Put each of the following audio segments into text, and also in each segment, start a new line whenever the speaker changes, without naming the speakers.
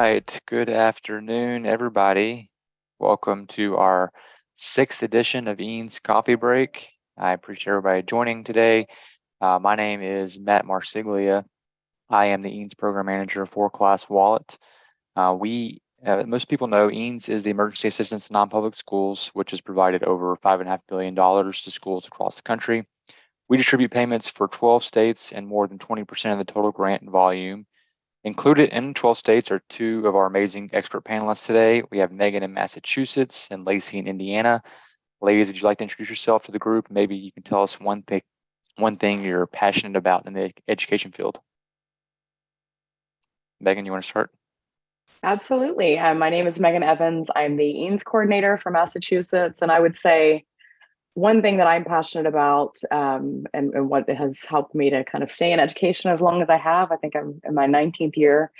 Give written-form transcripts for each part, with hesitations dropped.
right, good afternoon, everybody. Welcome to our 6th edition of EANS Coffee Break. I appreciate everybody joining today. My name is Matt Marsiglia. I am the EANS Program Manager for ClassWallet. Most people know EANS is the Emergency Assistance to Non-Public Schools, which has provided over $5.5 billion to schools across the country. We distribute payments for 12 states and more than 20% of the total grant volume. Included in 12 states are two of our amazing expert panelists today. We have Megan in Massachusetts and Lacey in Indiana. Ladies, would you like to introduce yourself to the group? Maybe you can tell us one thing you're passionate about in the education field. Megan, you want to start?
Absolutely. My name is Megan Evans. I'm the EANS coordinator for Massachusetts. And I would say one thing that I'm passionate about and what has helped me to kind of stay in education as long as I have, I think I'm in my 19th year,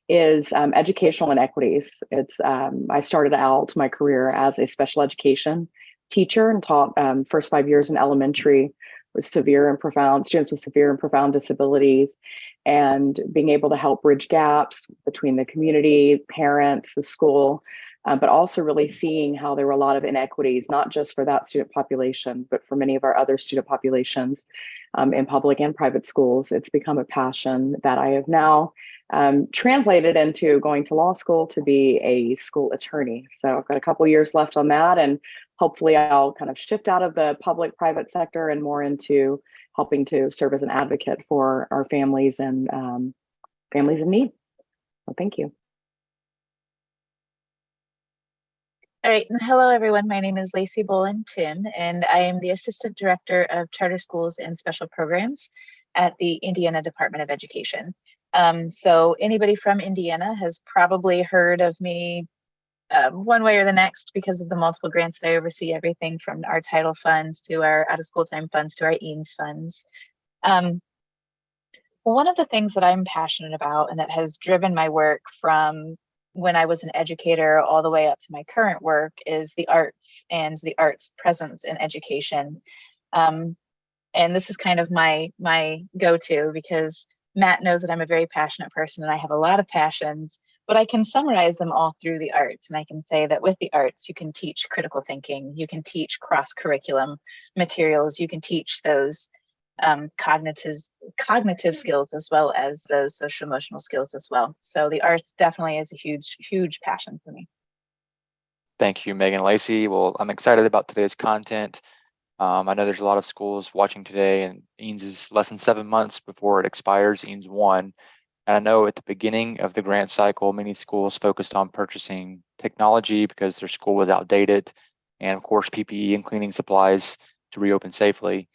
is educational inequities. I started out my career as a special education teacher and taught first 5 years in elementary with students with severe and profound disabilities, and being able to help bridge gaps between the community, parents, the school, but also really seeing how there were a lot of inequities, not just for that student population, but for many of our other student populations in public and private schools. It's become a passion that I have now translated into going to law school to be a school attorney. So I've got a couple years left on that, and hopefully I'll kind of shift out of the public-private sector and more into helping to serve as an advocate for our families and families in need. So thank you.
All right, and hello everyone. My name is Lacey Bohlen Tim, and I am the Assistant Director of Charter Schools and Special Programs at the Indiana Department of Education. So anybody from Indiana has probably heard of me one way or the next because of the multiple grants that I oversee, everything from our title funds to our out-of-school time funds to our EANS funds. One of the things that I'm passionate about and that has driven my work from when I was an educator all the way up to my current work is the arts and the arts presence in education. And this is kind of my go-to, because Matt knows that I'm a very passionate person and I have a lot of passions, but I can summarize them all through the arts. And I can say that with the arts, you can teach critical thinking, you can teach cross-curriculum materials, you can teach those cognitive skills as well as those social emotional skills as well. So the arts definitely is a huge passion for me.
Thank you, Megan. Lacey. Well, I'm excited about today's content. I know there's a lot of schools watching today, and EANS is less than 7 months before it expires, EANS 1. And I know at the beginning of the grant cycle, many schools focused on purchasing technology because their school was outdated, and of course, PPE and cleaning supplies to reopen safely.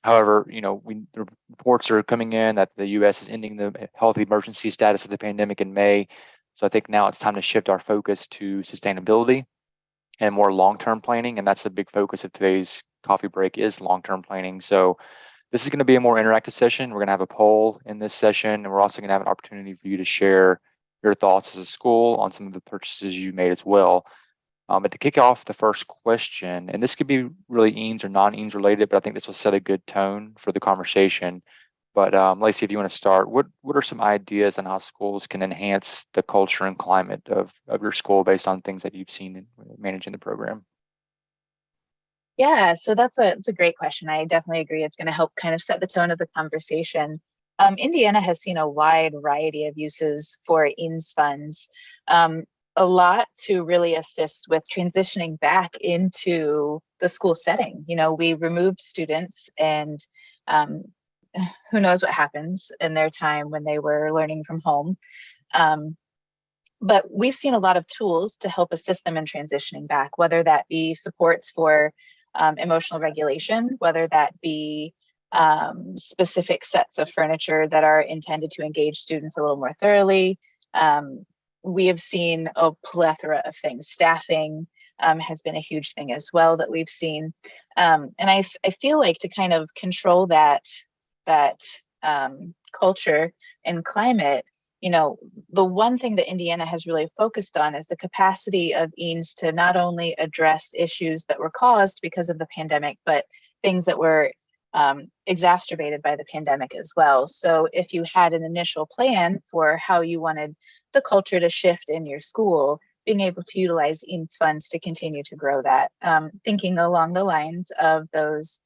However, the reports are coming in that the U.S. is ending the health emergency status of the pandemic in May. So I think now it's time to shift our focus to sustainability and more long-term planning. And that's a big focus of today's coffee break, is long-term planning. So this is going to be a more interactive session. We're going to have a poll in this session, and we're also going to have an opportunity for you to share your thoughts as a school on some of the purchases you made as well. But to kick off the first question, and this could be really EANS or non-EANS related, but I think this will set a good tone for the conversation. But Lacey, if you want to start, what are some ideas on how schools can enhance the culture and climate of your school based on things that you've seen in managing the program?
Yeah, so that's a great question. I definitely agree. It's going to help kind of set the tone of the conversation. Indiana has seen a wide variety of uses for EANS funds. A lot to really assist with transitioning back into the school setting. We removed students, and who knows what happens in their time when they were learning from home. But we've seen a lot of tools to help assist them in transitioning back, whether that be supports for emotional regulation, whether that be specific sets of furniture that are intended to engage students a little more thoroughly. We have seen a plethora of things. Staffing has been a huge thing as well that we've seen. And I feel like to kind of control that culture and climate, the one thing that Indiana has really focused on is the capacity of EANS to not only address issues that were caused because of the pandemic, but things that were exacerbated by the pandemic as well. So if you had an initial plan for how you wanted the culture to shift in your school, being able to utilize EANS funds to continue to grow that, thinking along the lines of those,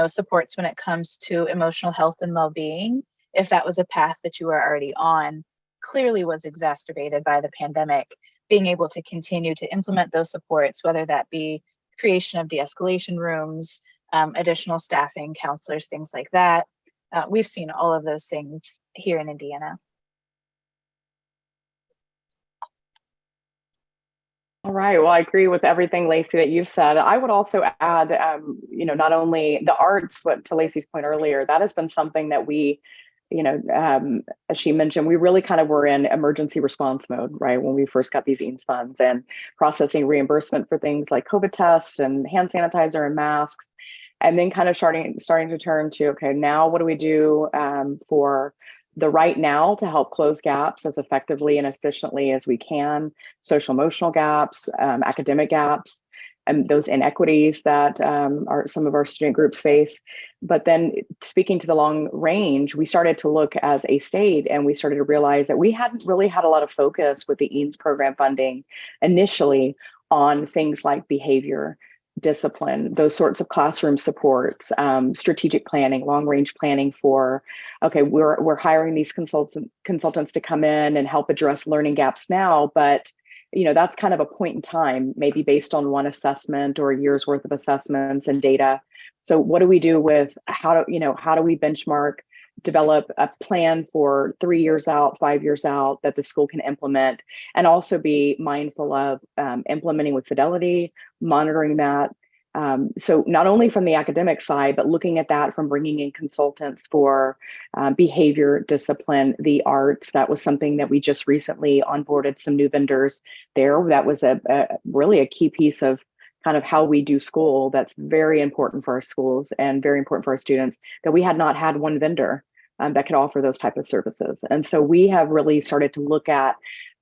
supports when it comes to emotional health and well-being, if that was a path that you were already on, clearly was exacerbated by the pandemic, being able to continue to implement those supports, whether that be creation of de-escalation rooms, additional staffing, counselors, things like that. We've seen all of those things here in Indiana.
All right. Well, I agree with everything, Lacey, that you've said. I would also add, not only the arts, but to Lacey's point earlier, that has been something that we, as she mentioned, we really kind of were in emergency response mode, right? When we first got these EANS funds and processing reimbursement for things like COVID tests and hand sanitizer and masks. And then kind of starting to turn to, okay, now what do we do for the right now to help close gaps as effectively and efficiently as we can, social emotional gaps, academic gaps, and those inequities that are some of our student groups face. But then speaking to the long range, we started to look as a state and we started to realize that we hadn't really had a lot of focus with the EANS program funding initially on things like behavior, discipline, those sorts of classroom supports, strategic planning, long range planning for, okay, we're hiring these consultants to come in and help address learning gaps now, but that's kind of a point in time, maybe based on one assessment or a year's worth of assessments and data. So what do we do with how do we benchmark, develop a plan for 3 years out, 5 years out that the school can implement, and also be mindful of implementing with fidelity, monitoring that. So not only from the academic side, but looking at that from bringing in consultants for behavior, discipline, the arts. That was something that we just recently onboarded some new vendors there. That was really a key piece of kind of how we do school. That's very important for our schools and very important for our students, that we had not had one vendor that could offer those type of services. And so we have really started to look at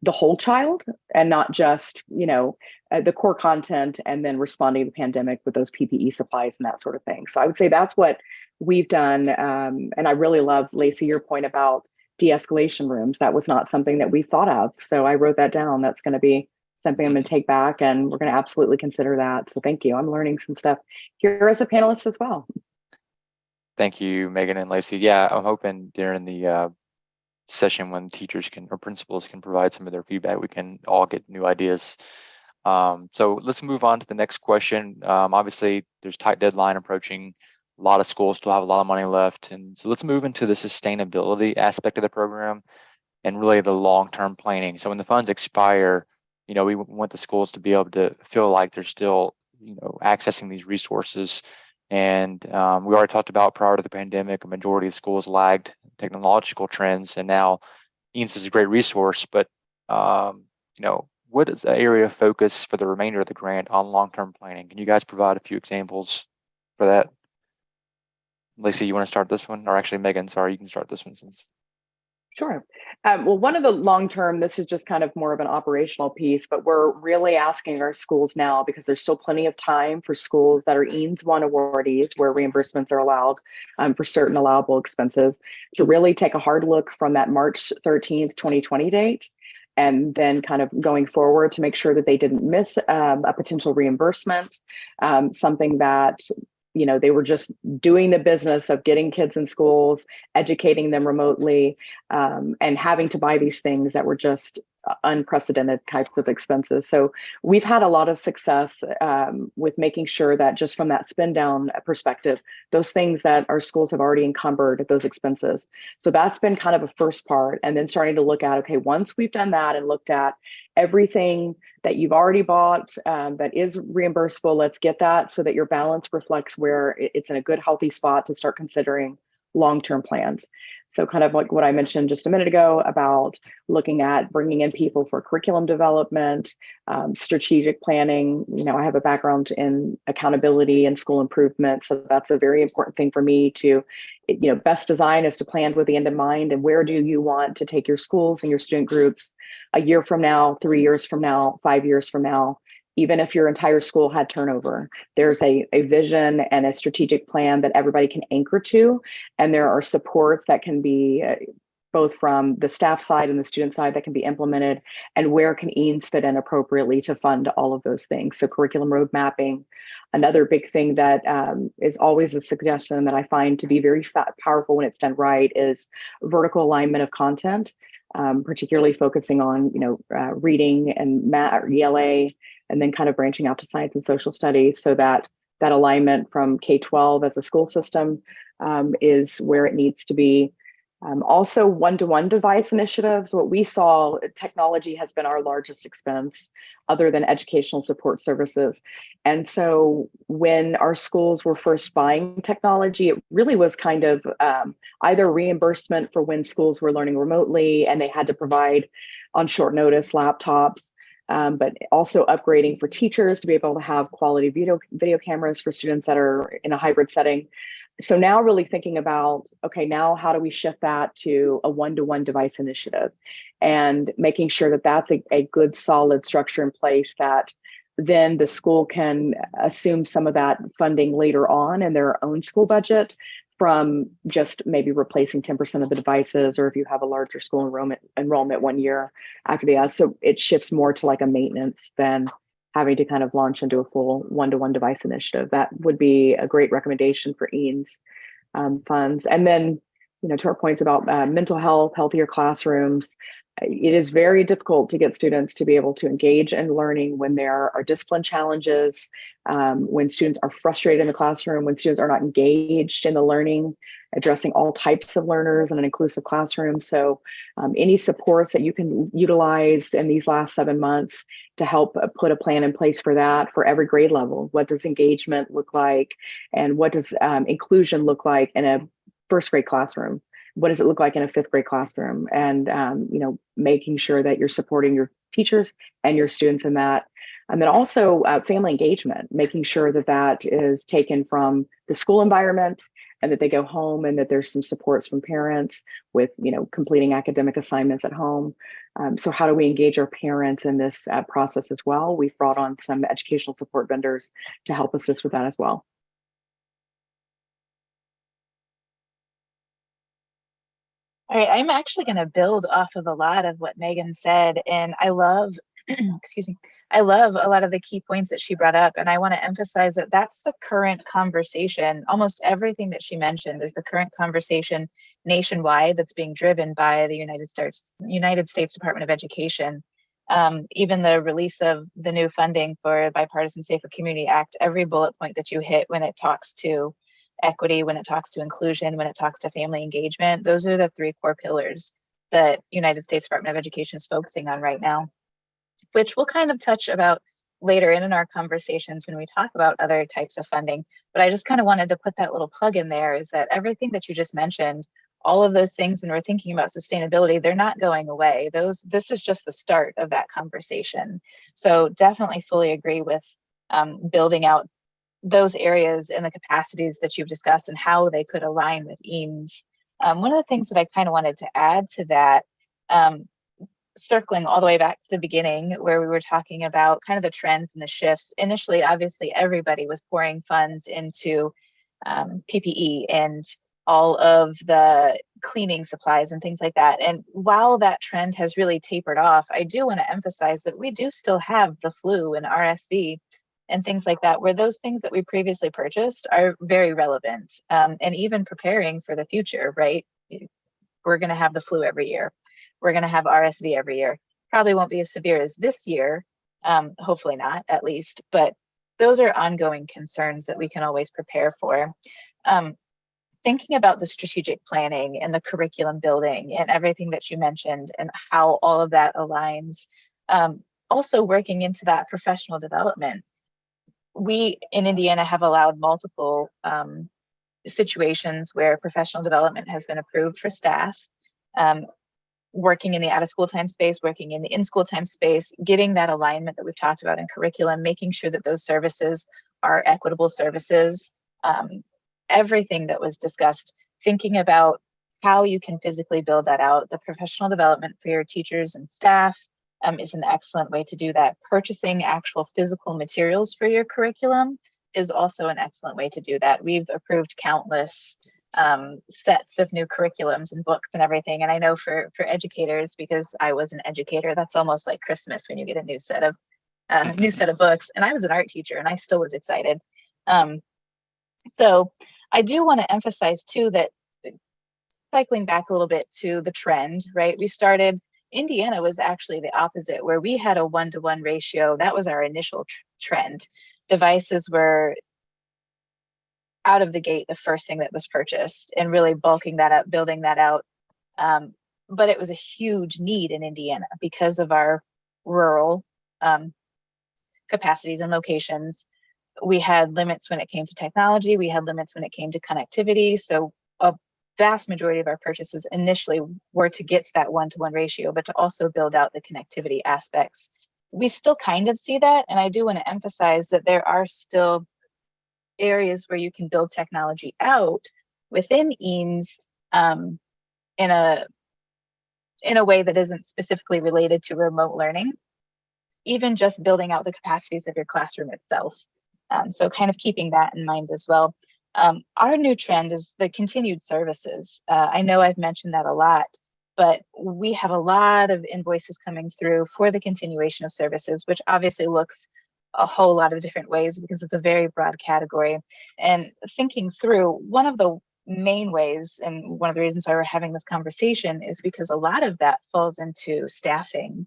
the whole child and not just, the core content and then responding to the pandemic with those PPE supplies and that sort of thing. So I would say that's what we've done. And I really love, Lacey, your point about de-escalation rooms. That was not something that we thought of. So I wrote that down. That's going to be something I'm going to take back, and we're going to absolutely consider that. So thank you. I'm learning some stuff here as a panelist as well.
Thank you, Megan and Lacey. Yeah, I'm hoping during the session when teachers or principals can provide some of their feedback, we can all get new ideas. So let's move on to the next question. Obviously, there's tight deadline approaching. A lot of schools still have a lot of money left. And so let's move into the sustainability aspect of the program and really the long-term planning. So when the funds expire, we want the schools to be able to feel like they're still, accessing these resources. And we already talked about prior to the pandemic, a majority of schools lagged technological trends, and now EANS is a great resource. But what is the area of focus for the remainder of the grant on long-term planning? Can you guys provide a few examples for that? Lacey, you want to start this one? Or actually, Megan, sorry, you can start this one since.
Sure. Well, one of the long-term, this is just kind of more of an operational piece, but we're really asking our schools now, because there's still plenty of time for schools that are EANS 1 awardees where reimbursements are allowed for certain allowable expenses, to really take a hard look from that March 13th, 2020 date, and then kind of going forward to make sure that they didn't miss a potential reimbursement, something that they were just doing the business of getting kids in schools, educating them remotely, and having to buy these things that were just unprecedented types of expenses. So we've had a lot of success with making sure that just from that spend down perspective, those things that our schools have already encumbered, those expenses. So that's been kind of a first part. And then starting to look at, okay, once we've done that and looked at everything that you've already bought that is reimbursable, let's get that so that your balance reflects where it's in a good, healthy spot to start considering long-term plans. So kind of like what I mentioned just a minute ago about looking at bringing in people for curriculum development, strategic planning. I have a background in accountability and school improvement. So that's a very important thing for me to, best design is to plan with the end in mind. And where do you want to take your schools and your student groups a year from now, 3 years from now, 5 years from now? even if your entire school had turnover. There's a vision and a strategic plan that everybody can anchor to, and there are supports that can be both from the staff side and the student side that can be implemented, and where can EANS fit in appropriately to fund all of those things. So curriculum road mapping. Another big thing that is always a suggestion that I find to be very powerful when it's done right is vertical alignment of content, particularly focusing on reading and math or ELA, and then kind of branching out to science and social studies, so that that alignment from K-12 as a school system is where it needs to be. Also, one-to-one device initiatives. What we saw, technology has been our largest expense other than educational support services. And so when our schools were first buying technology, it really was kind of either reimbursement for when schools were learning remotely and they had to provide on short notice laptops, but also upgrading for teachers to be able to have quality video cameras for students that are in a hybrid setting. So now really thinking about, okay, now how do we shift that to a one-to-one device initiative, and making sure that that's a good solid structure in place that then the school can assume some of that funding later on in their own school budget, from just maybe replacing 10% of the devices, or if you have a larger school enrollment 1 year after the EANS. So it shifts more to like a maintenance than having to kind of launch into a full one-to-one device initiative. That would be a great recommendation for EANS funds. And then, to our points about mental health, healthier classrooms, it is very difficult to get students to be able to engage in learning when there are discipline challenges, when students are frustrated in the classroom, when students are not engaged in the learning, addressing all types of learners in an inclusive classroom. So any supports that you can utilize in these last 7 months to help put a plan in place for that for every grade level. What does engagement look like? And what does inclusion look like in a first grade classroom? What does it look like in a fifth grade classroom? And, making sure that you're supporting your teachers and your students in that. And then also family engagement, making sure that that is taken from the school environment and that they go home, and that there's some supports from parents with, completing academic assignments at home. So how do we engage our parents in this process as well? We've brought on some educational support vendors to help assist with that as well.
All right, I'm actually going to build off of a lot of what Megan said, and I love, excuse me, I love a lot of the key points that she brought up, and I want to emphasize that that's the current conversation. Almost everything that she mentioned is the current conversation nationwide that's being driven by the United States Department of Education. Even the release of the new funding for Bipartisan Safer Community Act, every bullet point that you hit when it talks to equity, when it talks to inclusion, when it talks to family engagement, those are the 3 core pillars that United States Department of Education is focusing on right now, which we'll kind of touch about later in our conversations when we talk about other types of funding. But I just kind of wanted to put that little plug in there, is that everything that you just mentioned, all of those things, when we're thinking about sustainability, they're not going away. This is just the start of that conversation. So definitely fully agree with building out those areas and the capacities that you've discussed and how they could align with EANS. One of the things that I kind of wanted to add to that, circling all the way back to the beginning where we were talking about kind of the trends and the shifts. Initially, obviously, everybody was pouring funds into PPE and all of the cleaning supplies and things like that. And while that trend has really tapered off, I do want to emphasize that we do still have the flu and RSV and things like that, where those things that we previously purchased are very relevant, and even preparing for the future, right? We're going to have the flu every year. We're going to have RSV every year. Probably won't be as severe as this year, hopefully not, at least, but those are ongoing concerns that we can always prepare for. Thinking about the strategic planning and the curriculum building and everything that you mentioned and how all of that aligns, also working into that professional development. We in Indiana have allowed multiple situations where professional development has been approved for staff, working in the out of school time space, working in the in school time space, getting that alignment that we've talked about in curriculum, making sure that those services are equitable services, everything that was discussed, thinking about how you can physically build that out, the professional development for your teachers and staff, is an excellent way to do that. Purchasing actual physical materials for your curriculum is also an excellent way to do that. We've approved countless sets of new curriculums and books and everything. And I know for educators, because I was an educator, that's almost like Christmas when you get a new set of books. And I was an art teacher and I still was excited. So I do want to emphasize too that, cycling back a little bit to the trend, right? Indiana was actually the opposite, where we had a 1-to-1 ratio. That was our initial trend. Devices were out of the gate the first thing that was purchased, and really bulking that up, building that out. But it was a huge need in Indiana because of our rural capacities and locations. We had limits when it came to technology. We had limits when it came to connectivity. So a vast majority of our purchases initially were to get to that 1-to-1 ratio, but to also build out the connectivity aspects. We still kind of see that. And I do want to emphasize that there are still areas where you can build technology out within EANS in a way that isn't specifically related to remote learning, even just building out the capacities of your classroom itself. So kind of keeping that in mind as well. Our new trend is the continued services. I know I've mentioned that a lot, but we have a lot of invoices coming through for the continuation of services, which obviously looks a whole lot of different ways because it's a very broad category. And thinking through, one of the main ways, and one of the reasons why we're having this conversation, is because a lot of that falls into staffing,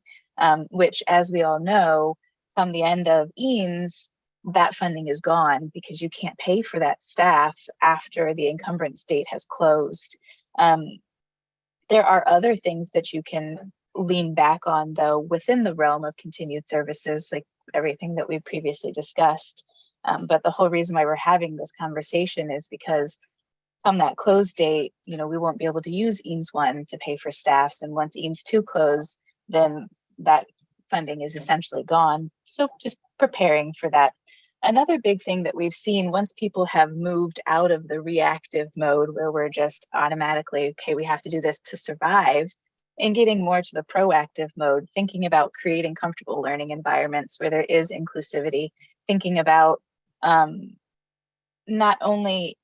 which, as we all know, from the end of EANS, that funding is gone because you can't pay for that staff after the encumbrance date has closed. There are other things that you can lean back on, though, within the realm of continued services, like everything that we previously discussed. But the whole reason why we're having this conversation is because from that close date, we won't be able to use EANS 1 to pay for staffs. And once EANS 2 close, then that funding is essentially gone. So just preparing for that. Another big thing that we've seen, once people have moved out of the reactive mode where we're just automatically, okay, we have to do this to survive, and getting more to the proactive mode, thinking about creating comfortable learning environments where there is inclusivity, thinking about not only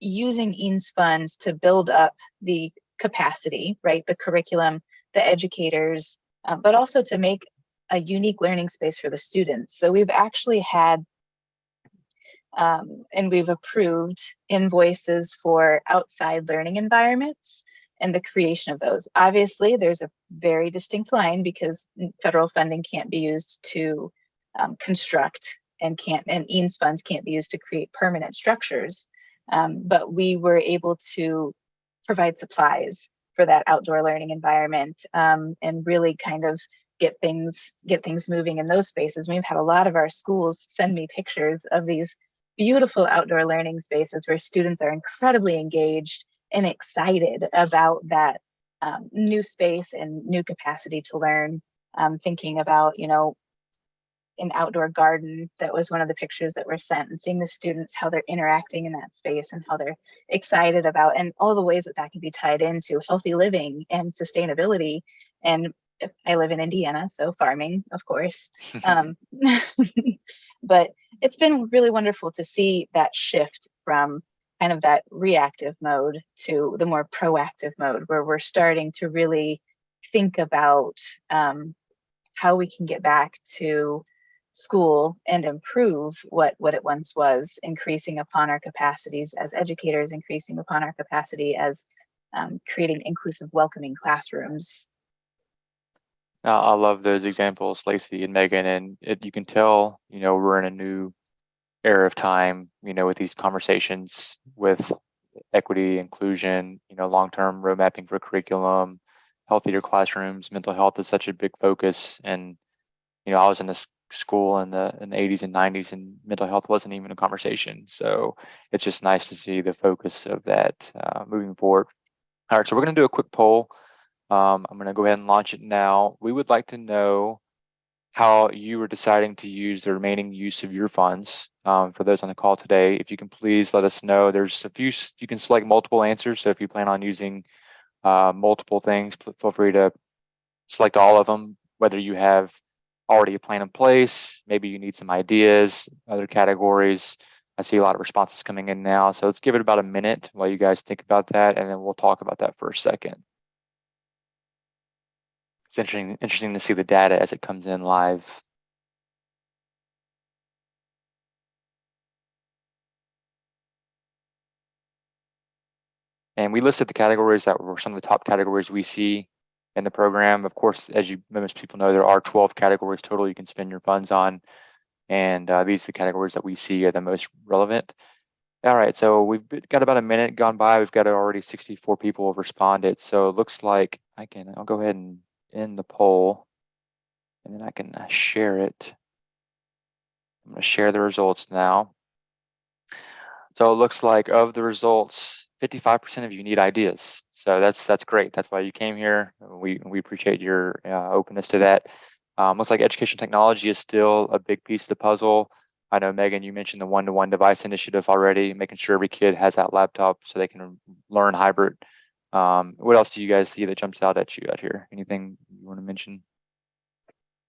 using EANS funds to build up the capacity, right, the curriculum, the educators, but also to make a unique learning space for the students. So we've actually had and we've approved invoices for outside learning environments and the creation of those. Obviously, there's a very distinct line because federal funding can't be used to construct and EANS funds can't be used to create permanent structures. But we were able to provide supplies for that outdoor learning environment and really kind of get things moving in those spaces. We've had a lot of our schools send me pictures of these beautiful outdoor learning spaces where students are incredibly engaged and excited about that new space and new capacity to learn. Thinking about, an outdoor garden, that was one of the pictures that were sent, and seeing the students, how they're interacting in that space and how they're excited about, and all the ways that can be tied into healthy living and sustainability. And I live in Indiana, so farming, of course. But it's been really wonderful to see that shift from kind of that reactive mode to the more proactive mode, where we're starting to really think about how we can get back to school and improve what it once was, increasing upon our capacities as educators, increasing upon our capacity as creating inclusive, welcoming classrooms.
I love those examples, Lacey and Megan, and you can tell, we're in a new era of time, with these conversations with equity, inclusion, long-term road mapping for curriculum, healthier classrooms. Mental health is such a big focus. And, I was in this school in the 80s and 90s, and mental health wasn't even a conversation. So it's just nice to see the focus of that moving forward. All right, so we're going to do a quick poll. I'm going to go ahead and launch it now. We would like to know how you are deciding to use the remaining use of your funds. For those on the call today, if you can please let us know. There's a few, you can select multiple answers. So if you plan on using multiple things, feel free to select all of them. whether you have already a plan in place, maybe you need some ideas, other categories. I see a lot of responses coming in now. So let's give it about a minute while you guys think about that, and then we'll talk about that for a second. It's interesting to see the data as it comes in live. And we listed the categories that were some of the top categories we see in the program. Of course, as most people know, there are 12 categories total you can spend your funds on. And these are the categories that we see are the most relevant. All right, so we've got about a minute gone by. We've got already 64 people have responded. So it looks like I'll go ahead and end the poll, and then I can share it. I'm gonna share the results now. So it looks like of the results, 55% of you need ideas. So that's great. That's why you came here. We appreciate your openness to that. Looks like education technology is still a big piece of the puzzle. I know, Megan, you mentioned the one-to-one device initiative already, making sure every kid has that laptop so they can learn hybrid. What else do you guys see that jumps out at you out here? Anything you want to mention?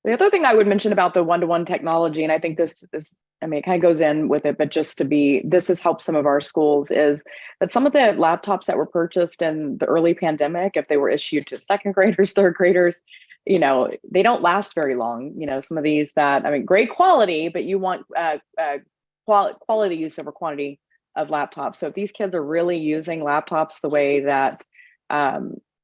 The other thing I would mention about the one-to-one technology, and I think this is, I mean, it kind of goes in with it, but just to be, this has helped some of our schools, is that some of the laptops that were purchased in the early pandemic, if they were issued to second graders, third graders, you know, they don't last very long. You know, some of these that, I mean, great quality, but you want quality use over quantity of laptops. So if these kids are really using laptops the way that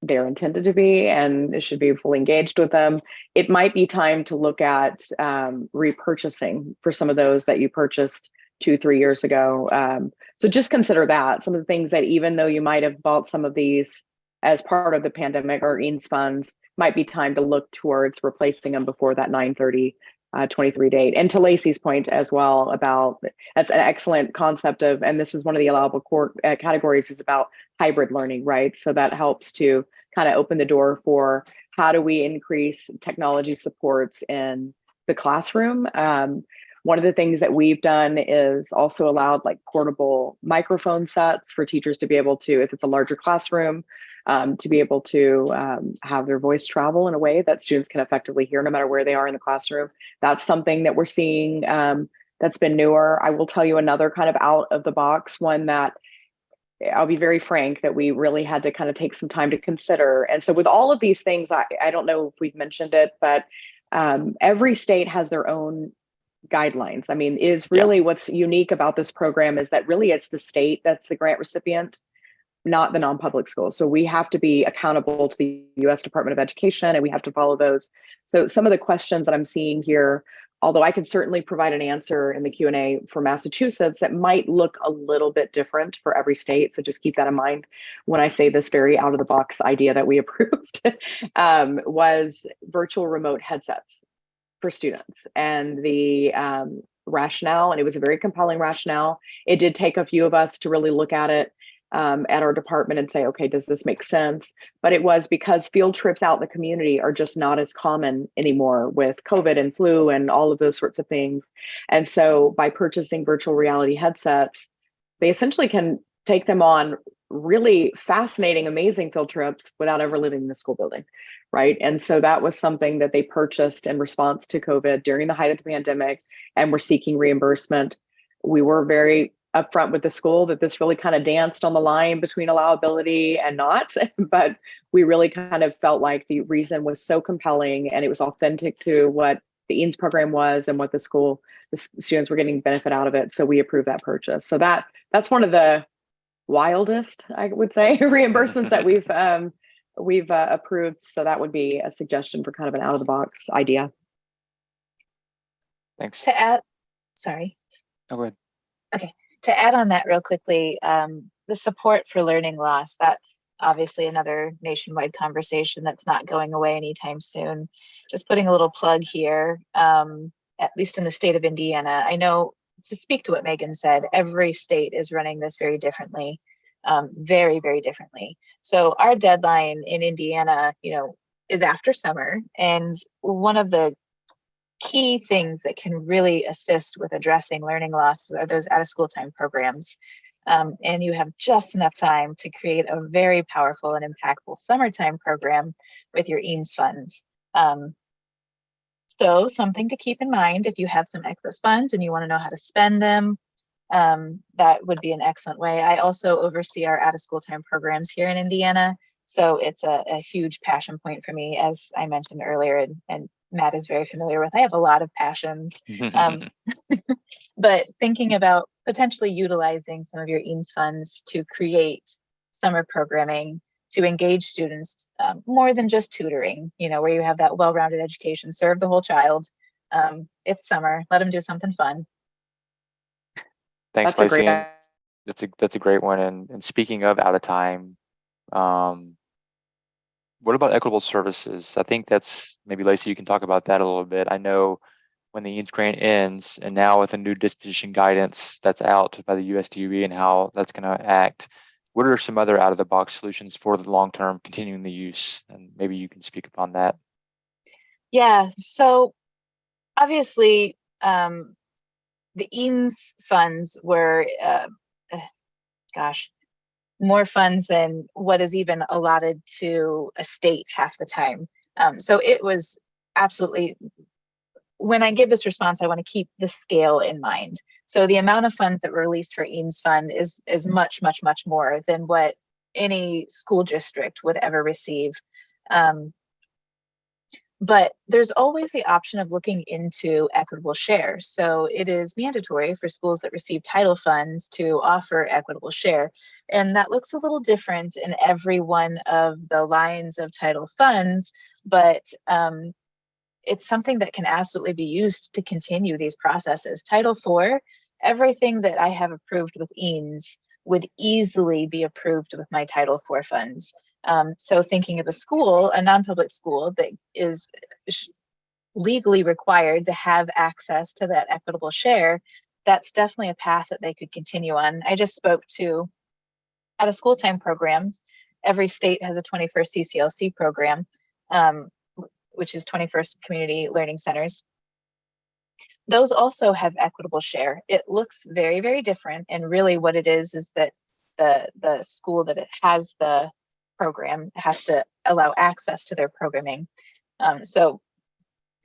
they're intended to be and should be fully engaged with them, it might be time to look at repurchasing for some of those that you purchased 2-3 years ago. So just consider that some of the things that, even though you might have bought some of these as part of the pandemic or EANS funds, might be time to look towards replacing them before that 9/30/23 date. And to Lacey's point as well about, that's an excellent concept of, and this is one of the allowable core categories, is about hybrid learning, right? So that helps to kind of open the door for how do we increase technology supports in the classroom. One of the things that we've done is also allowed like portable microphone sets for teachers to be able to, if it's a larger classroom, to be able to have their voice travel in a way that students can effectively hear no matter where they are in the classroom. That's something that we're seeing that's been newer. I will tell you another kind of out of the box one that I'll be very frank that we really had to kind of take some time to consider. And so with all of these things, I don't know if we've mentioned it, but every state has their own guidelines. I mean, is really what's unique about this program is that really it's the state that's the grant recipient, not the non-public school. So we have to be accountable to the U.S. Department of Education, and we have to follow those. So some of the questions that I'm seeing here, although I can certainly provide an answer in the Q&A for Massachusetts, that might look a little bit different for every state. So just keep that in mind when I say this very out of the box idea that we approved, was virtual remote headsets for students. And the rationale, and it was a very compelling rationale. It did take a few of us to really look at it at our department and say, okay, does this make sense? But it was because field trips out in the community are just not as common anymore with COVID and flu and all of those sorts of things. And so by purchasing virtual reality headsets, they essentially can take them on really fascinating, amazing field trips without ever leaving the school building, right? And so that was something that they purchased in response to COVID during the height of the pandemic, and we're seeking reimbursement. We were very upfront with the school that this really kind of danced on the line between allowability and not, but we really kind of felt like the reason was so compelling and it was authentic to what the EANS program was and what the students were getting benefit out of it. So we approved that purchase. So that's one of the wildest, I would say, reimbursements that we've approved. So that would be a suggestion for kind of an out of the box idea.
Thanks.
To add, sorry.
Oh, go ahead.
Okay. To add on that real quickly, the support for learning loss, that's obviously another nationwide conversation that's not going away anytime soon. Just putting a little plug here, at least in the state of Indiana. I know, to speak to what Megan said, every state is running this very differently, very, very differently. So our deadline in Indiana, is after summer. And one of the key things that can really assist with addressing learning loss are those out of school time programs. And you have just enough time to create a very powerful and impactful summertime program with your EANS funds. So something to keep in mind if you have some excess funds and you want to know how to spend them, that would be an excellent way. I also oversee our out-of-school time programs here in Indiana. So it's a huge passion point for me, as I mentioned earlier, and Matt is very familiar with. I have a lot of passions. But thinking about potentially utilizing some of your EANS funds to create summer programming to engage students more than just tutoring, where you have that well-rounded education, serve the whole child. It's summer, let them do something fun.
Thanks,
That's a
Lacey.
great
And that's a great one. And speaking of out of time, what about equitable services? I think that's maybe Lacey, you can talk about that a little bit. I know when the EANS grant ends, and now with a new disposition guidance that's out by the US DOE and how that's going to act, what are some other out-of-the-box solutions for the long-term continuing the use? And maybe you can speak upon that.
Yeah, so obviously, the EANS funds were, more funds than what is even allotted to a state half the time. So it was absolutely, when I give this response, I want to keep the scale in mind. So the amount of funds that were released for EANS fund is much, much, much more than what any school district would ever receive. But there's always the option of looking into equitable share. So it is mandatory for schools that receive title funds to offer equitable share. And that looks a little different in every one of the lines of title funds, but it's something that can absolutely be used to continue these processes. Title IV, everything that I have approved with EANS would easily be approved with my Title IV funds. So thinking of a school, a non-public school that is legally required to have access to that equitable share, that's definitely a path that they could continue on. I just spoke to out of school time programs. Every state has a 21st CCLC program, which is 21st Community Learning Centers. Those also have equitable share. It looks very, very different. And really what it is that the school that it has the program has to allow access to their programming. So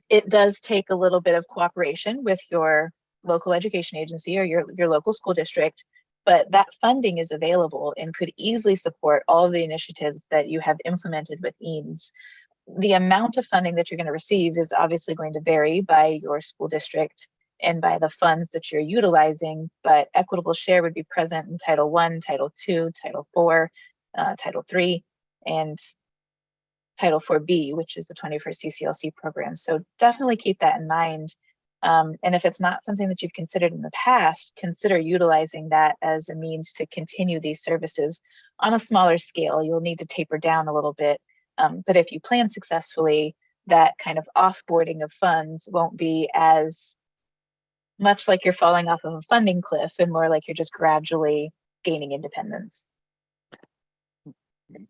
it does take a little bit of cooperation with your local education agency or your local school district, but that funding is available and could easily support all of the initiatives that you have implemented with EANS. The amount of funding that you're going to receive is obviously going to vary by your school district and by the funds that you're utilizing, but equitable share would be present in Title I, Title II, Title IV, Title III, and Title IV-B, which is the 21st CCLC program. So definitely keep that in mind. And if it's not something that you've considered in the past, consider utilizing that as a means to continue these services on a smaller scale. You'll need to taper down a little bit. But if you plan successfully, that kind of offboarding of funds won't be as much like you're falling off of a funding cliff and more like you're just gradually gaining independence.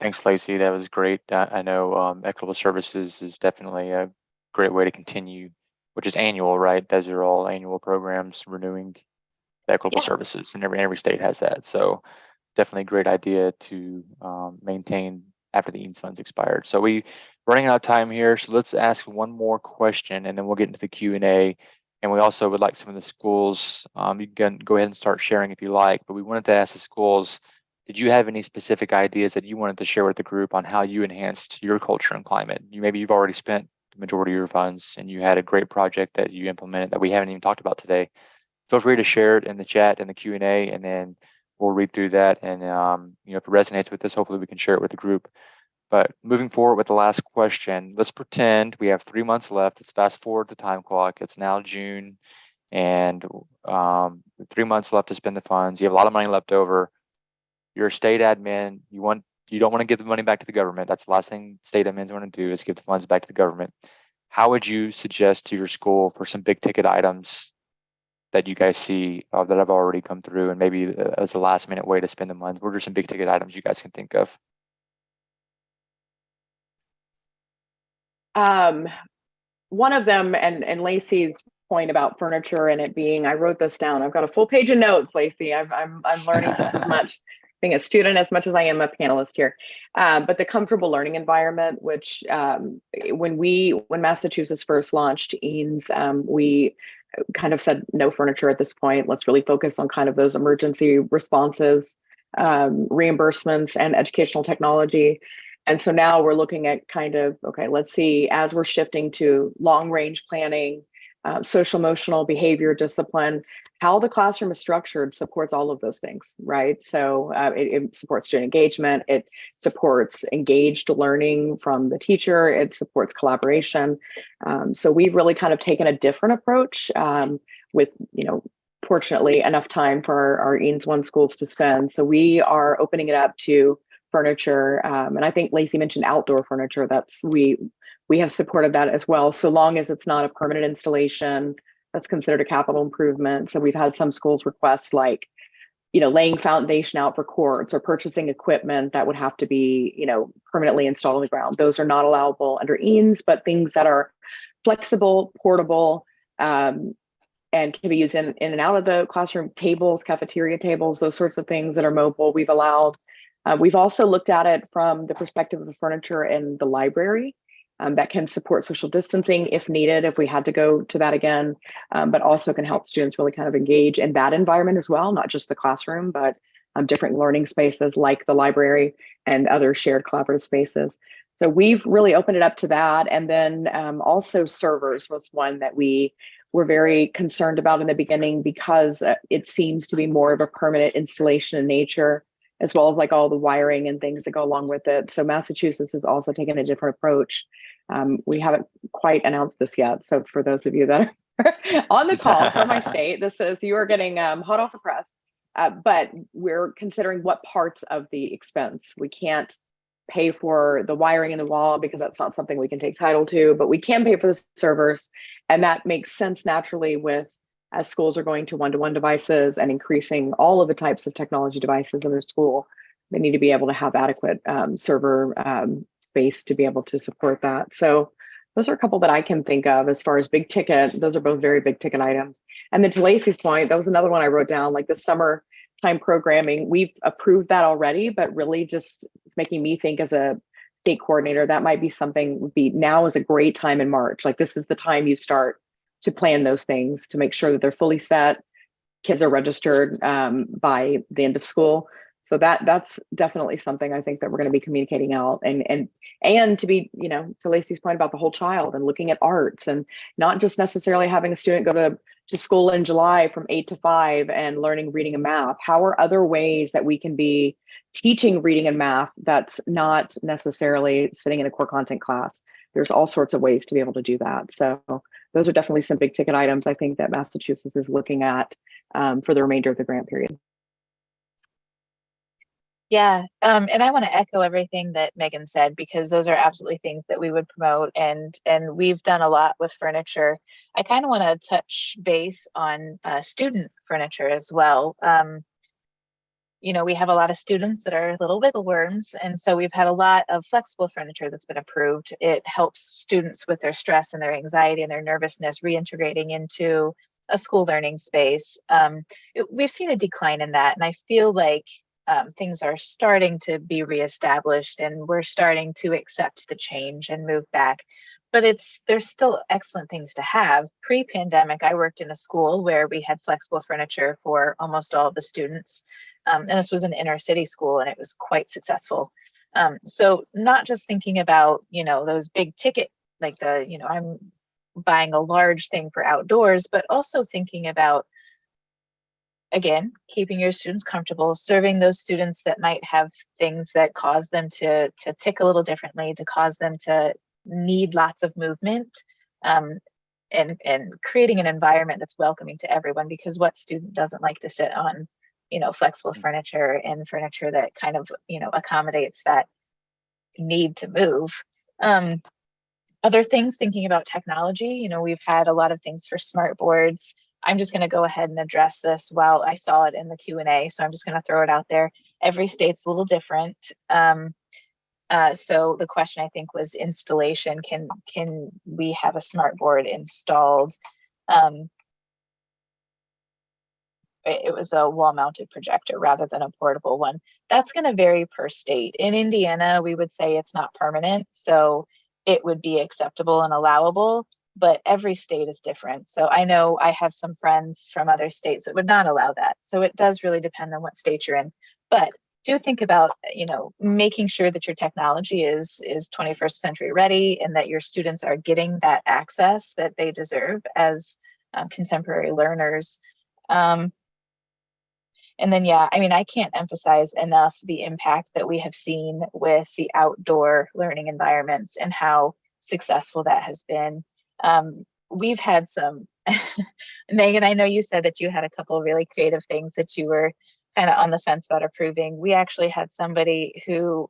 Thanks, Lacey. That was great. I know equitable services is definitely a great way to continue, which is annual, right? Those are all annual programs renewing the equitable services, and every state has that. So definitely a great idea to maintain after the EANS funds expired. So we running out of time here, so let's ask one more question, and then we'll get into the Q&A. And we also would like some of the schools, you can go ahead and start sharing if you like, but we wanted to ask the schools, did you have any specific ideas that you wanted to share with the group on how you enhanced your culture and climate? Maybe you've already spent the majority of your funds and you had a great project that you implemented that we haven't even talked about today. Feel free to share it in the chat and the Q&A, and then we'll read through that. And if it resonates with us, hopefully we can share it with the group. But moving forward with the last question, let's pretend we have 3 months left. Let's fast forward the time clock. It's now June, and 3 months left to spend the funds. You have a lot of money left over. You're a state admin. You don't want to give the money back to the government. That's the last thing state admins want to do, is give the funds back to the government. How would you suggest to your school for some big ticket items that you guys see that have already come through, and maybe as a last minute way to spend the funds? What are some big ticket items you guys can think of?
One of them, and Lacey's point about furniture and it being, I wrote this down. I've got a full page of notes, Lacey. I'm learning just as much. being a student as much as I am a panelist here. But the comfortable learning environment, which when Massachusetts first launched EANS, we kind of said no furniture at this point. Let's really focus on kind of those emergency responses, reimbursements, and educational technology. And so now we're looking at kind of, okay, let's see, as we're shifting to long range planning, social emotional behavior discipline, how the classroom is structured supports all of those things, right? So it supports student engagement, it supports engaged learning from the teacher, it supports collaboration. So we've really kind of taken a different approach with, fortunately enough time for our EANS 1 schools to spend. So we are opening it up to furniture. And I think Lacey mentioned outdoor furniture. We have supported that as well, so long as it's not a permanent installation that's considered a capital improvement. So we've had some schools request like, laying foundation out for courts or purchasing equipment that would have to be, permanently installed on the ground. Those are not allowable under EANS, but things that are flexible, portable, and can be used in and out of the classroom, tables, cafeteria tables, those sorts of things that are mobile, we've allowed. We've also looked at it from the perspective of the furniture in the library. That can support social distancing if needed, if we had to go to that again, but also can help students really kind of engage in that environment as well, not just the classroom, but different learning spaces like the library and other shared collaborative spaces. So we've really opened it up to that. And then also servers was one that we were very concerned about in the beginning because it seems to be more of a permanent installation in nature, as well as like all the wiring and things that go along with it. So Massachusetts has also taken a different approach. We haven't quite announced this yet. So for those of you that are on the call from my state, you are getting hot off the press, but we're considering what parts of the expense. We can't pay for the wiring in the wall because that's not something we can take title to, but we can pay for the servers. And that makes sense naturally as schools are going to one-to-one devices and increasing all of the types of technology devices in their school. They need to be able to have adequate server space to be able to support that. So those are a couple that I can think of as far as big ticket. Those are both very big ticket items. And then to Lacey's point, that was another one I wrote down, like the summer time programming. We've approved that already, but really just making me think as a state coordinator, that might be something now is a great time in March. Like this is the time you start to plan those things to make sure that they're fully set. Kids are registered by the end of school. So that's definitely something I think that we're going to be communicating out and to be, to Lacey's point about the whole child and looking at arts and not just necessarily having a student go to school in July from 8 to 5 and learning reading and math. How are other ways that we can be teaching reading and math that's not necessarily sitting in a core content class? There's all sorts of ways to be able to do that. So those are definitely some big ticket items I think that Massachusetts is looking at for the remainder of the grant period.
Yeah, and I want to echo everything that Megan said, because those are absolutely things that we would promote, and we've done a lot with furniture. I kind of want to touch base on student furniture as well. We have a lot of students that are little wiggle worms, and so we've had a lot of flexible furniture that's been approved. It helps students with their stress and their anxiety and their nervousness reintegrating into a school learning space. We've seen a decline in that, and I feel like things are starting to be reestablished and we're starting to accept the change and move back. But there's still excellent things to have. Pre-pandemic, I worked in a school where we had flexible furniture for almost all of the students. And this was an inner city school and it was quite successful. So not just thinking about, those big ticket, like I'm buying a large thing for outdoors, but also thinking about, again, keeping your students comfortable, serving those students that might have things that cause them to tick a little differently, to cause them to need lots of movement, and creating an environment that's welcoming to everyone, because what student doesn't like to sit on, flexible furniture and furniture that kind of, accommodates that need to move. Other things, thinking about technology, we've had a lot of things for smart boards. I'm just going to go ahead and address this while I saw it in the Q&A. So I'm just going to throw it out there. Every state's a little different. So the question I think was installation. Can we have a smart board installed? it was a wall-mounted projector rather than a portable one. That's going to vary per state. In Indiana, we would say it's not permanent, so it would be acceptable and allowable, but every state is different. So I know I have some friends from other states that would not allow that. So it does really depend on what state you're in. But do think about, making sure that your technology is 21st century ready and that your students are getting that access that they deserve as contemporary learners. And then, yeah, I mean, I can't emphasize enough the impact that we have seen with the outdoor learning environments and how successful that has been. We've had some, Megan, I know you said that you had a couple of really creative things that you were kind of on the fence about approving. We actually had somebody who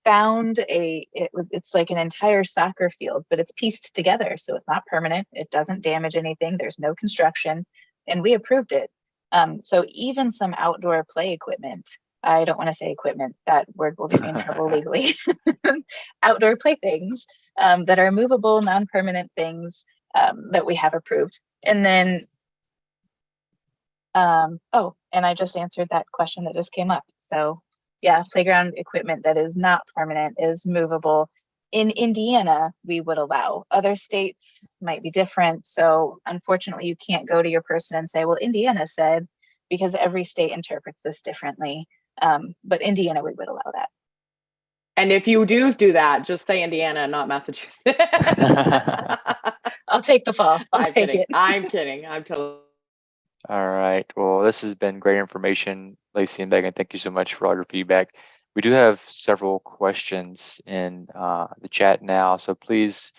found it's like an entire soccer field, but it's pieced together. So it's not permanent. It doesn't damage anything. There's no construction, and we approved it. So even some outdoor play equipment, I don't want to say equipment, that word will get me in trouble legally, outdoor playthings that are movable, non-permanent things that we have approved. And then, oh, and I just answered that question that just came up. So yeah, playground equipment that is not permanent, is movable. In Indiana, we would allow. Other states might be different. So unfortunately, you can't go to your person and say, well, Indiana said, because every state interprets this differently. But Indiana, we would allow that.
And if you do that, just say Indiana, not Massachusetts.
I'll take the fall.
I'm kidding. I'm kidding. I'm totally.
All right. Well, this has been great information, Lacey and Megan. Thank you so much for all your feedback. We do have several questions in the chat now, so please,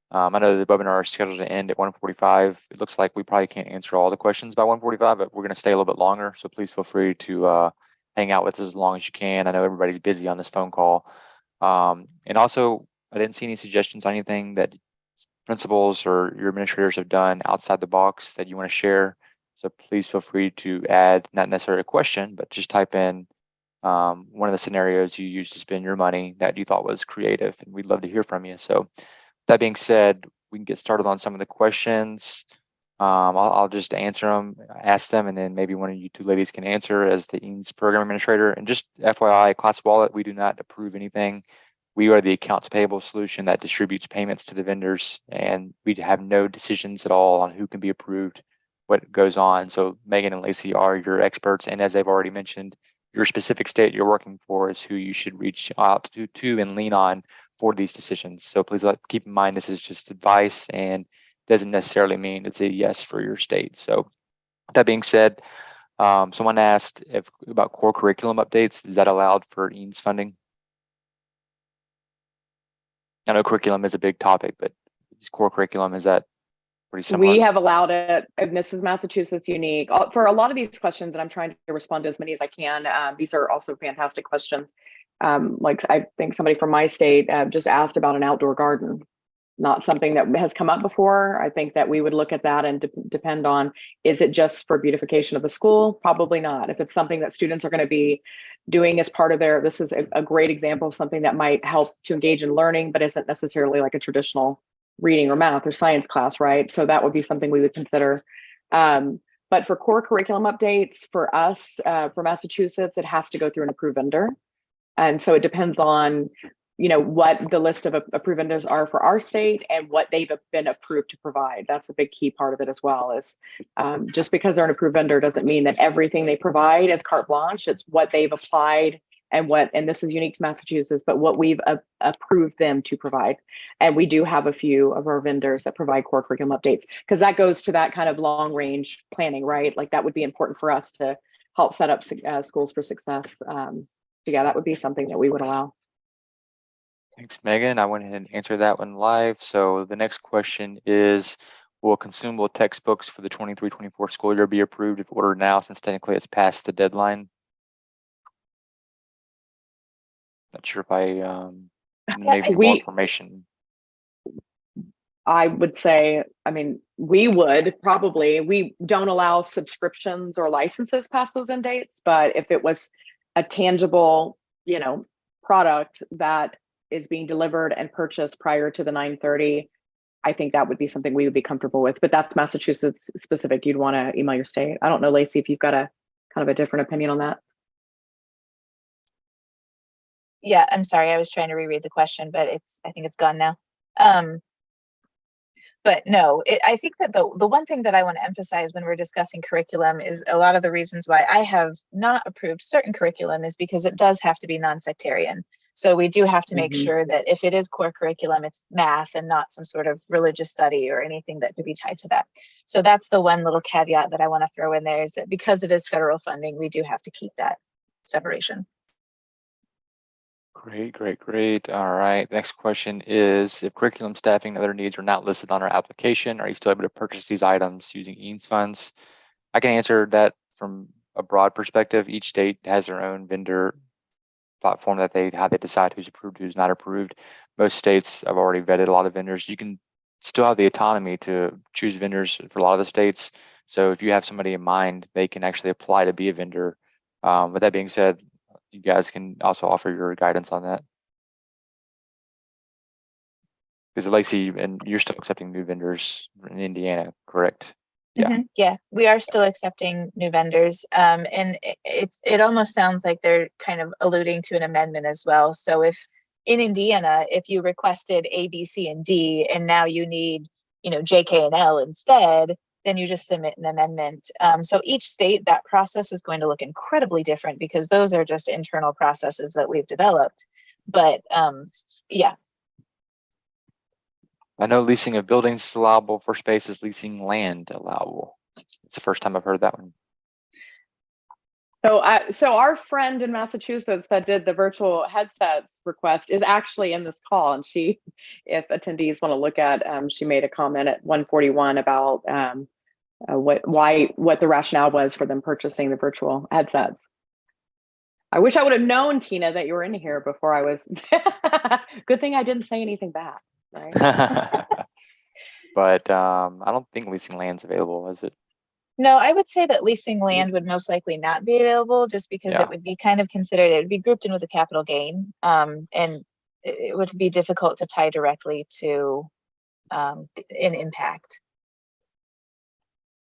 I know the webinar is scheduled to end at 1:45. It looks like we probably can't answer all the questions by 1:45, but we're going to stay a little bit longer, so please feel free to hang out with us as long as you can. I know everybody's busy on this phone call. And also, I didn't see any suggestions on anything that principals or your administrators have done outside the box that you want to share. So please feel free to add, not necessarily a question, but just type in one of the scenarios you used to spend your money that you thought was creative, and we'd love to hear from you. So that being said, we can get started on some of the questions. I'll just answer them, ask them, and then maybe one of you two ladies can answer as the EANS program administrator. And just FYI, ClassWallet, we do not approve anything. We are the accounts payable solution that distributes payments to the vendors, and we have no decisions at all on who can be approved, what goes on. So Megan and Lacey are your experts, and as they've already mentioned, your specific state you're working for is who you should reach out to and lean on for these decisions. So please keep in mind this is just advice and doesn't necessarily mean it's a yes for your state. So that being said, someone asked about core curriculum updates. Is that allowed for EANS funding? I know curriculum is a big topic, but core curriculum, is that pretty similar?
We have allowed it, and this is Massachusetts unique. For a lot of these questions, and I'm trying to respond to as many as I can. These are also fantastic questions. Like I think somebody from my state just asked about an outdoor garden. Not something that has come up before. I think that we would look at that and depend on, is it just for beautification of the school? Probably not. If it's something that students are going to be doing as part of this is a great example of something that might help to engage in learning, but isn't necessarily like a traditional reading or math or science class, right? So that would be something we would consider. But for core curriculum updates for us, for Massachusetts, it has to go through an approved vendor. And so it depends on what the list of approved vendors are for our state and what they've been approved to provide. That's a big key part of it as well. Is just because they're an approved vendor doesn't mean that everything they provide is carte blanche. It's what they've applied and this is unique to Massachusetts, but what we've approved them to provide. And we do have a few of our vendors that provide core curriculum updates, because that goes to that kind of long range planning, right? Like that would be important for us to help set up schools for success. So yeah, that would be something that we would allow.
Thanks, Megan. I went ahead and answered that one live. So the next question is, will consumable textbooks for the 23-24 school year be approved if ordered now, since technically it's past the deadline? Not sure if I maybe more information.
I would say, I mean, we don't allow subscriptions or licenses past those end dates, but if it was a tangible, product that is being delivered and purchased prior to the 9/30, I think that would be something we would be comfortable with, but that's Massachusetts specific. You'd want to email your state. I don't know, Lacey, if you've got a kind of a different opinion on that.
Yeah, I'm sorry, I was trying to reread the question, but I think it's gone now. But no, I think that the one thing that I want to emphasize when we're discussing curriculum is a lot of the reasons why I have not approved certain curriculum is because it does have to be non-sectarian. So we do have to make sure that if it is core curriculum, it's math and not some sort of religious study or anything that could be tied to that. So that's the one little caveat that I want to throw in there, is that because it is federal funding, we do have to keep that separation.
Great. All right. The next question is, if curriculum, staffing, and other needs are not listed on our application, are you still able to purchase these items using EANS funds? I can answer that from a broad perspective. Each state has their own vendor platform that how they decide who's approved, who's not approved. Most states have already vetted a lot of vendors. You can still have the autonomy to choose vendors for a lot of the states. So if you have somebody in mind, they can actually apply to be a vendor. With that being said, you guys can also offer your guidance on that. Because Lacey, and you're still accepting new vendors in Indiana, correct? Yeah.
Yeah, we are still accepting new vendors. And it almost sounds like they're kind of alluding to an amendment as well. So if in Indiana, if you requested A, B, C, and D, and now you need, J, K, and L instead, then you just submit an amendment. So each state, that process is going to look incredibly different because those are just internal processes that we've developed. But yeah.
I know leasing of buildings is allowable for spaces, leasing land allowable. It's the first time I've heard that one.
So our friend in Massachusetts that did the virtual headsets request is actually in this call, and if attendees want to look at, she made a comment at 141 about what the rationale was for them purchasing the virtual headsets. I wish I would have known, Tina, that you were in here before I was. Good thing I didn't say anything back. Right?
But I don't think leasing land's available, is it?
No, I would say that leasing land would most likely not be available just because it would be kind of considered, it would be grouped in with a capital gain. And it would be difficult to tie directly to an impact.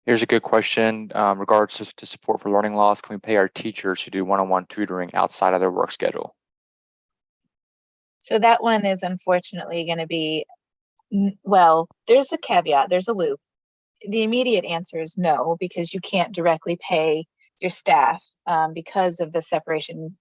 Here's a good question. Regards to support for learning loss, can we pay our teachers who do one-on-one tutoring outside of their work schedule?
So that one is unfortunately going to be, well, there's a caveat, there's a loop. The immediate answer is no, because you can't directly pay your staff because of the separation.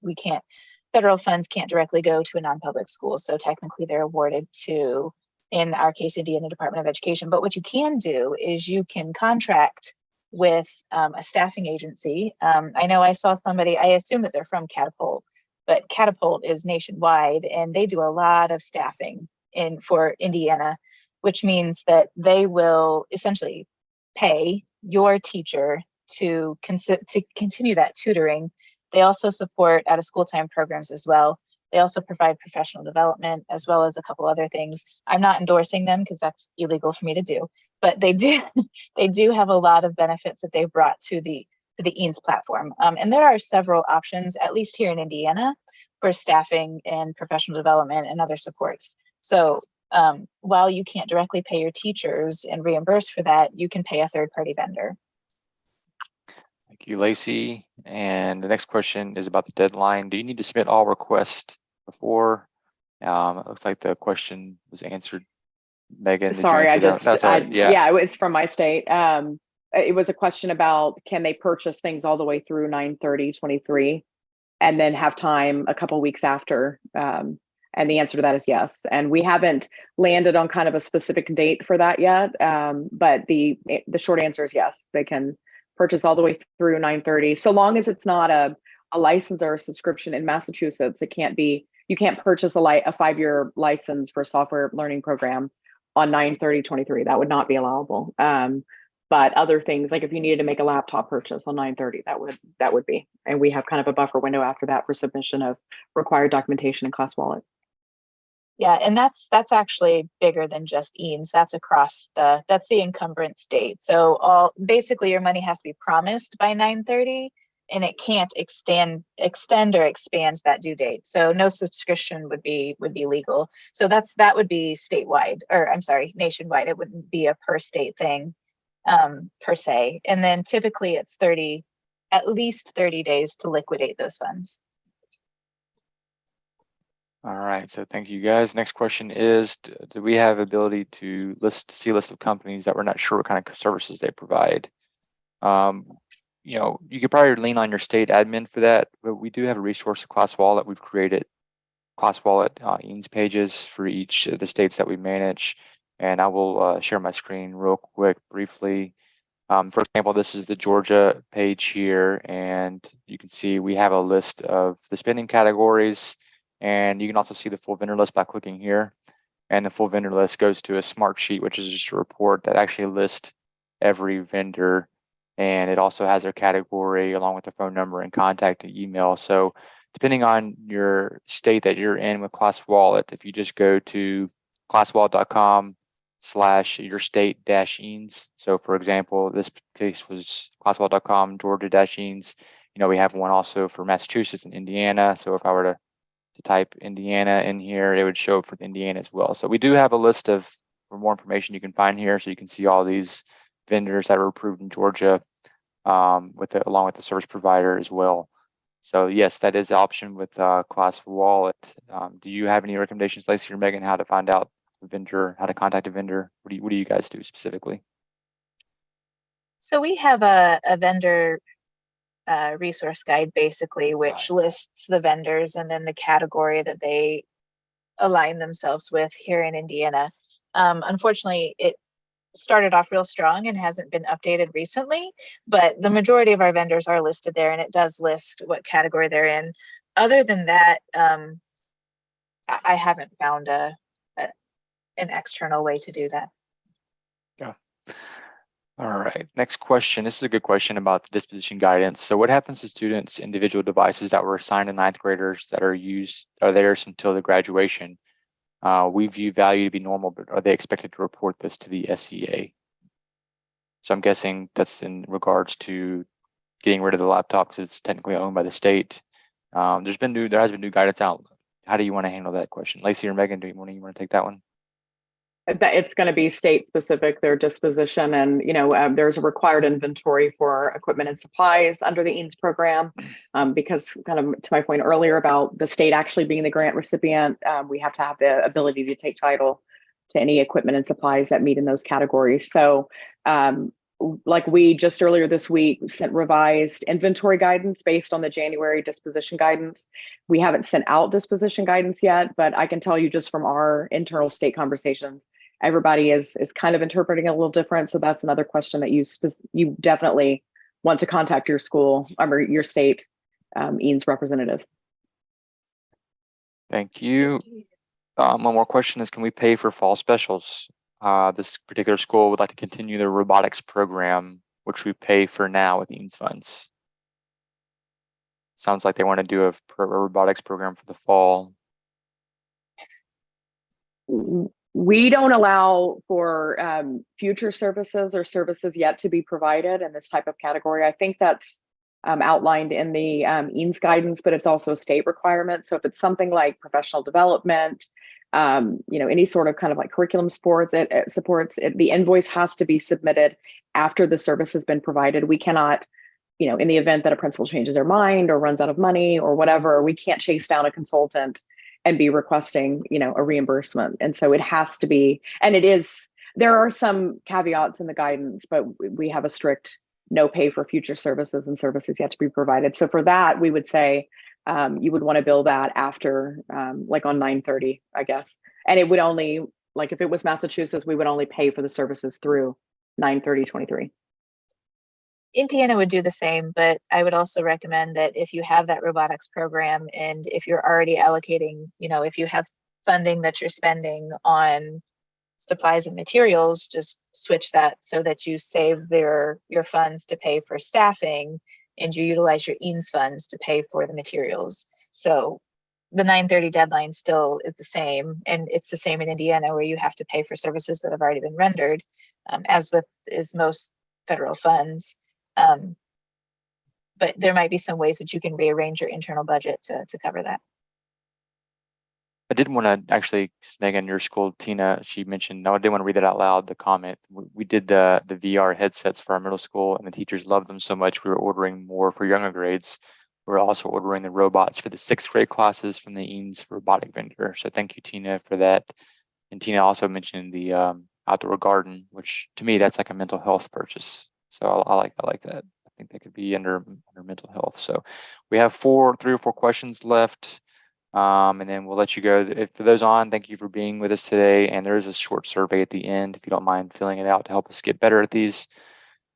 Federal funds can't directly go to a non-public school. So technically they're awarded to, in our case, Indiana Department of Education. But what you can do is you can contract with a staffing agency. I know I saw somebody, I assume that they're from Catapult, but Catapult is nationwide and they do a lot of staffing for Indiana, which means that they will essentially pay your teacher to continue that tutoring. They also support out of school time programs as well. They also provide professional development as well as a couple other things. I'm not endorsing them because that's illegal for me to do, but they do have a lot of benefits that they've brought to the EANS platform. And there are several options, at least here in Indiana, for staffing and professional development and other supports. So while you can't directly pay your teachers and reimburse for that, you can pay a third-party vendor.
Thank you, Lacey. And the next question is about the deadline. Do you need to submit all requests before? It looks like the question was answered. Megan,
sorry,
yeah,
it was from my state. It was a question about, can they purchase things all the way through 9/30/23 and then have time a couple weeks after? And the answer to that is yes. And we haven't landed on kind of a specific date for that yet. But the short answer is yes, they can purchase all the way through 9/30, so long as it's not a license or a subscription. In Massachusetts, it can't be, you can't purchase a 5-year license for a software learning program on 9/30/23. That would not be allowable. But other things, like if you needed to make a laptop purchase on 9/30, that would be. And we have kind of a buffer window after that for submission of required documentation in ClassWallet.
Yeah, and that's actually bigger than just EANS. That's that's the encumbrance date. So basically your money has to be promised by 9/30, and it can't extend or expand that due date. So no subscription would be legal. So that would be statewide, or I'm sorry, nationwide. It wouldn't be a per state thing per se. And then typically it's at least 30 days to liquidate those funds.
All right, so thank you guys. Next question is, do we have ability to see a list of companies that we're not sure what kind of services they provide? You know, you could probably lean on your state admin for that, but we do have a resource, ClassWallet. We've created ClassWallet EANS pages for each of the states that we manage. And I will share my screen real quick, briefly. For example, this is the Georgia page here, and you can see we have a list of the spending categories, and you can also see the full vendor list by clicking here. And the full vendor list goes to a smart sheet, which is just a report that actually lists every vendor, and it also has their category along with the phone number and contact and email. So depending on your state that you're in with ClassWallet, if you just go to classwallet.com/your-state-EANS. So for example, this case was classwallet.com Georgia-EANS. You know, we have one also for Massachusetts and Indiana. So if I were to type Indiana in here, it would show up for Indiana as well. So we do have a list of more information you can find here, so you can see all these vendors that are approved in Georgia along with the service provider as well. So yes, that is the option with ClassWallet. Do you have any recommendations, Lacey or Megan, how to find out a vendor, how to contact a vendor? What do you guys do specifically?
So we have a vendor resource guide, basically, which lists the vendors and then the category that they align themselves with here in Indiana. Unfortunately, it started off real strong and hasn't been updated recently, but the majority of our vendors are listed there, and it does list what category they're in. Other than that, I haven't found an external way to do that.
Yeah. All right, next question. This is a good question about the disposition guidance. So what happens to students' individual devices that were assigned to ninth graders that are theirs until the graduation? We view value to be normal, but are they expected to report this to the SEA? So I'm guessing that's in regards to getting rid of the laptop because it's technically owned by the state. There has been new guidance out. How do you want to handle that question? Lacey or Megan, do you want to take that one?
It's going to be state specific, their disposition, and there's a required inventory for equipment and supplies under the EANS program, because kind of to my point earlier about the state actually being the grant recipient, we have to have the ability to take title to any equipment and supplies that meet in those categories. So like we just earlier this week sent revised inventory guidance based on the January disposition guidance. We haven't sent out disposition guidance yet, but I can tell you just from our internal state conversations, everybody is kind of interpreting it a little different. So that's another question that you definitely want to contact your school or your state EANS representative.
Thank you. One more question is, can we pay for fall specials? This particular school would like to continue their robotics program, which we pay for now with EANS funds. Sounds like they want to do a robotics program for the fall.
We don't allow for future services or services yet to be provided in this type of category. I think that's outlined in the EANS guidance, but it's also a state requirement. So if it's something like professional development, any sort of kind of like curriculum supports, the invoice has to be submitted after the service has been provided. We cannot, in the event that a principal changes their mind or runs out of money or whatever, we can't chase down a consultant and be requesting, a reimbursement. And so it has to be, and there are some caveats in the guidance, but we have a strict no pay for future services and services yet to be provided. So for that, we would say you would want to bill that after like on 9/30, I guess. And it would only, like if it was Massachusetts, we would only pay for the services through 9/30/23.
Indiana would do the same, but I would also recommend that if you have that robotics program and if you're already allocating, if you have funding that you're spending on supplies and materials, just switch that so that you save your funds to pay for staffing and you utilize your EANS funds to pay for the materials. So the 9/30 deadline still is the same, and it's the same in Indiana where you have to pay for services that have already been rendered, as with most federal funds. but there might be some ways that you can rearrange your internal budget to cover that.
I did want to actually, Megan, your school, Tina, she mentioned, no, I didn't want to read it out loud, the comment. We did the VR headsets for our middle school, and the teachers loved them so much, we were ordering more for younger grades. We're also ordering the robots for the 6th grade classes from the EANS robotic vendor. So thank you, Tina, for that. And Tina also mentioned the outdoor garden, which to me, that's like a mental health purchase. So I like that. I think that could be under mental health. So we have 3 or 4 questions left. And then we'll let you go. If for those on, thank you for being with us today. And there is a short survey at the end, if you don't mind filling it out to help us get better at these.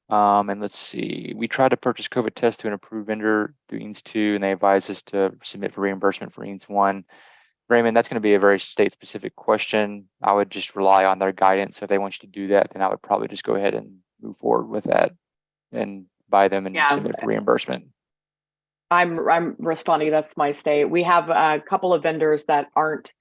And let's see, we tried to purchase COVID tests to an approved vendor through EANS 2, and they advised us to submit for reimbursement for EANS 1. Raymond, that's going to be a very state-specific question. I would just rely on their guidance. So if they want you to do that, then I would probably just go ahead and move forward with that and buy them and submit for reimbursement.
I'm responding. That's my state. We have a couple of vendors that aren't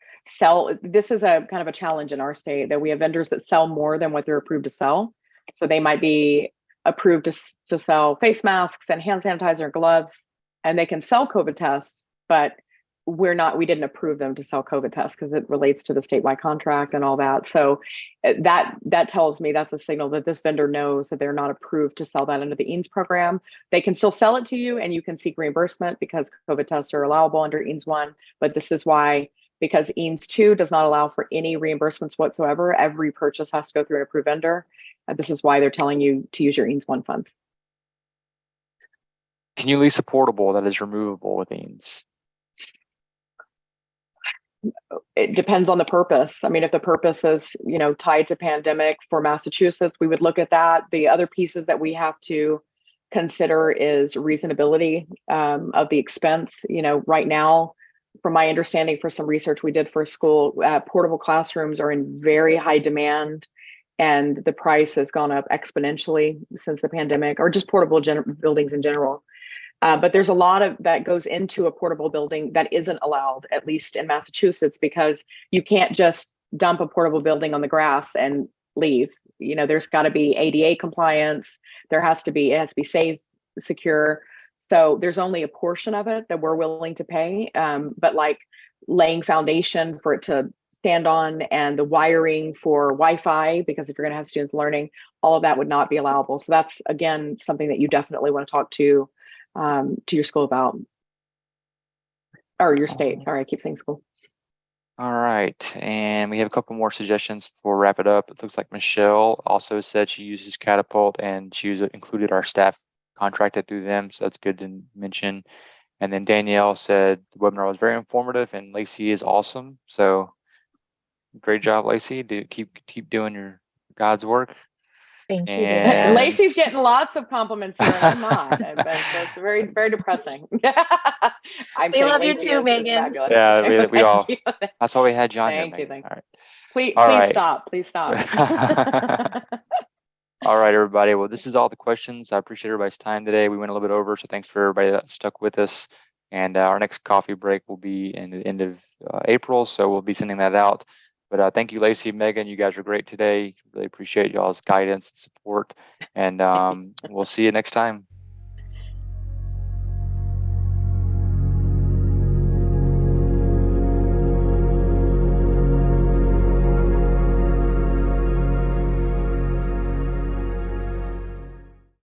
this is a kind of a challenge in our state, that we have vendors that sell more than what they're approved to sell. So they might be approved to sell face masks and hand sanitizer and gloves, and they can sell COVID tests, but we didn't approve them to sell COVID tests because it relates to the statewide contract and all that. So that tells me that's a signal that this vendor knows that they're not approved to sell that under the EANS program. They can still sell it to you and you can seek reimbursement because COVID tests are allowable under EANS 1. But this is why, because EANS 2 does not allow for any reimbursements whatsoever, every purchase has to go through an approved vendor. This is why they're telling you to use your EANS 1 funds.
Can you lease a portable that is removable with EANS?
It depends on the purpose. I mean, if the purpose is, tied to pandemic for Massachusetts, we would look at that. The other pieces that we have to consider is reasonability of the expense. Right now, from my understanding, for some research we did for a school, portable classrooms are in very high demand, and the price has gone up exponentially since the pandemic, or just portable buildings in general. But there's a lot of that goes into a portable building that isn't allowed, at least in Massachusetts, because you can't just dump a portable building on the grass and leave. There's got to be ADA compliance. It has to be safe, secure. So there's only a portion of it that we're willing to pay. But like laying foundation for it to stand on and the wiring for Wi-Fi, because if you're going to have students learning, all of that would not be allowable. So that's, again, something that you definitely want to talk to your school about, or your state. Sorry, I keep saying school.
All right, and we have a couple more suggestions before we wrap it up. It looks like Michelle also said she uses Catapult and she included our staff contracted through them, so that's good to mention. And then Danielle said the webinar was very informative and Lacey is awesome. So great job, Lacey. Keep doing your God's work.
Thank you.
And
Lacey's getting lots of compliments here, and I'm not. It's very, very depressing.
We love you too, Megan.
Yeah, we all. That's why we had you on here,
Thank you.
All right.
Please stop. Please stop.
All right, everybody. Well, this is all the questions. I appreciate everybody's time today. We went a little bit over, so thanks for everybody that stuck with us. And our next coffee break will be in the end of April, so we'll be sending that out. But thank you, Lacey, Megan. You guys are great today. Really appreciate y'all's guidance and support. And we'll see you next time.